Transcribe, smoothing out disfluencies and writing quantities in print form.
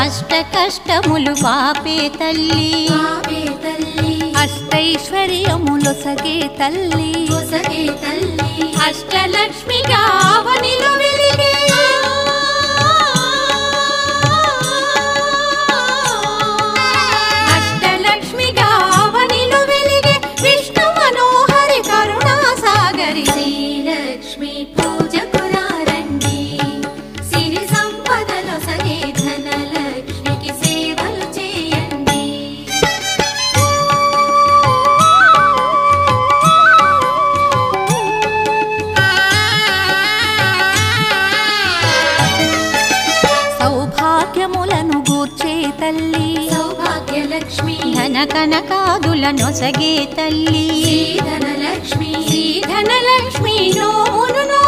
అష్ట కష్టములు పాపే తల్లి అష్టైశ్వర్యములొసగే తల్లి అష్టలక్ష్మిగా అవనిలో వెలిగే అష్టలక్ష్మిగా అవనిలో వెలిగే విష్ణు మనోహరి కరుణా సాగరి శ్రీలక్ష్మి పూజకు రండి సిరి సంపదలొసగే ధనలక్ష్మికి సేవలు చేయండి సౌభాగ్యములను గూర్చే తల్లి సౌభాగ్యలక్ష్మి ధన కనకాదులనొసగే తల్లి ధనలక్ష్మి ధనలక్ష్మి నోమును